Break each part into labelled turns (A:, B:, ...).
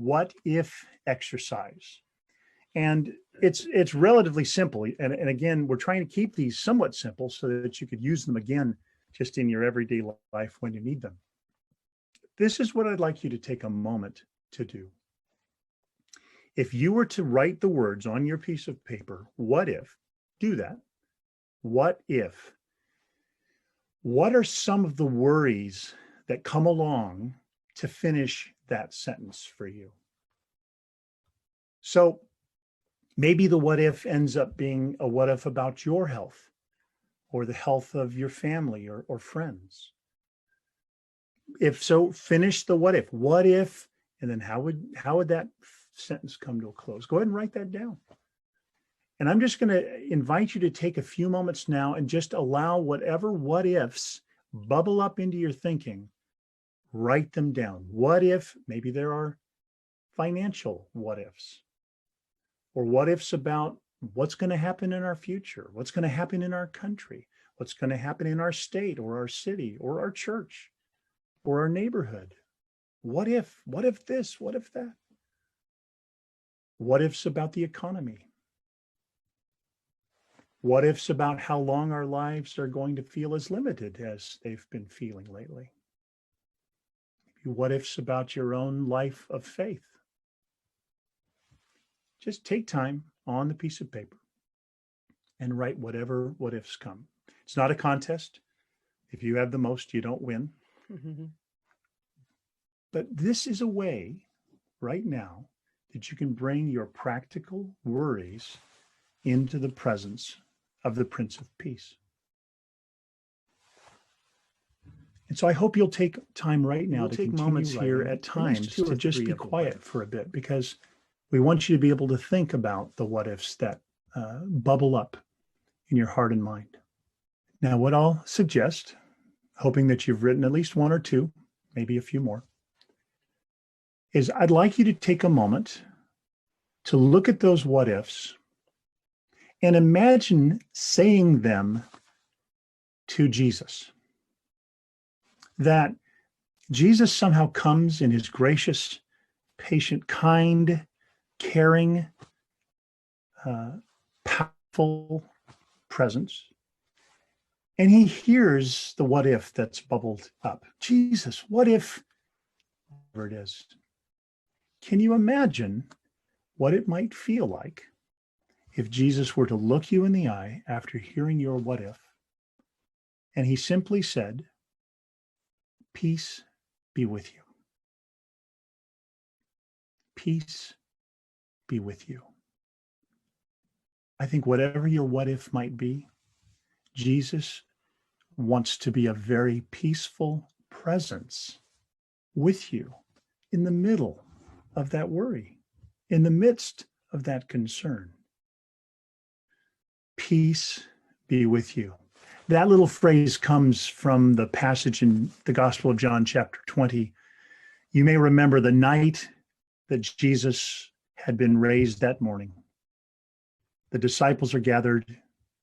A: what if exercise. And it's relatively simple. And again, we're trying to keep these somewhat simple so that you could use them again just in your everyday life when you need them. This is what I'd like you to take a moment to do. If you were to write the words on your piece of paper, what if, do that. What if? What are some of the worries that come along to finish that sentence for you? So maybe the what if ends up being a what if about your health or the health of your family or friends. If so, finish the what if. What if, and then how would that sentence come to a close? Go ahead and write that down. And I'm just going to invite you to take a few moments now and just allow whatever what ifs bubble up into your thinking. Write them down. What if, maybe there are financial what ifs, or what ifs about what's going to happen in our future, what's going to happen in our country, what's going to happen in our state or our city or our church or our neighborhood. What if this, what if that? What ifs about the economy? What ifs about how long our lives are going to feel as limited as they've been feeling lately? What ifs about your own life of faith? Just take time on the piece of paper and write whatever what ifs come. It's not a contest. If you have the most, you don't win. But this is a way right now that you can bring your practical worries into the presence of the Prince of Peace. And so I hope you'll take time right now to take moments here at times to just be quiet for a bit, because we want you to be able to think about the what ifs that bubble up in your heart and mind. Now, what I'll suggest, hoping that you've written at least one or two, maybe a few more, is I'd like you to take a moment to look at those what ifs and imagine saying them to Jesus. That Jesus somehow comes in his gracious, patient, kind, caring, powerful presence. And he hears the what if that's bubbled up. Jesus, what if, whatever it is. Can you imagine what it might feel like if Jesus were to look you in the eye after hearing your what if, and he simply said, peace be with you. Peace be with you. I think whatever your what if might be, Jesus wants to be a very peaceful presence with you in the middle of that worry, in the midst of that concern. Peace be with you. That little phrase comes from the passage in the Gospel of John, chapter 20. You may remember the night that Jesus had been raised that morning. The disciples are gathered,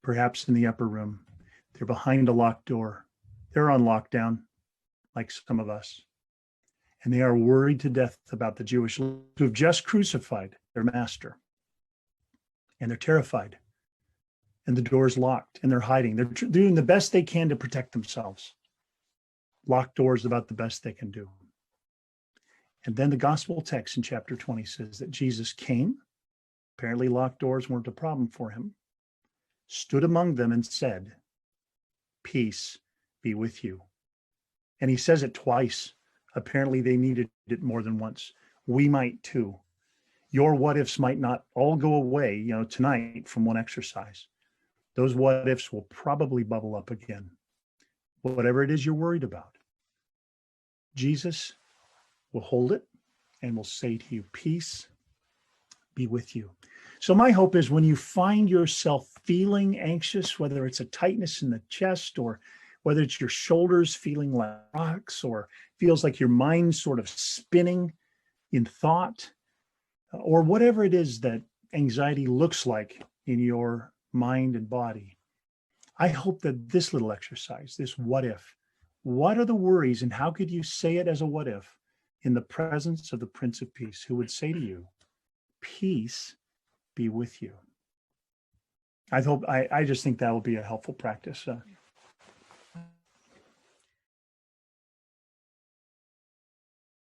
A: perhaps in the upper room. They're behind a locked door. They're on lockdown, like some of us. And they are worried to death about the Jewish leaders who've just crucified their master. And they're terrified. And the door's locked, and they're hiding. They're doing the best they can to protect themselves. Locked doors about the best they can do. And then the gospel text in chapter 20 says that Jesus came. Apparently locked doors weren't a problem for him. Stood among them and said, peace be with you. And he says it twice. Apparently they needed it more than once. We might too. Your what ifs might not all go away, tonight from one exercise. Those what ifs will probably bubble up again. Whatever it is you're worried about, Jesus will hold it and will say to you, peace be with you. So my hope is when you find yourself feeling anxious, whether it's a tightness in the chest or whether it's your shoulders feeling like rocks or feels like your mind sort of spinning in thought, or whatever it is that anxiety looks like in your mind and body, I hope that this little exercise, this what if, what are the worries and how could you say it as a what if in the presence of the Prince of Peace, who would say to you, peace be with you. I just think that will be a helpful practice.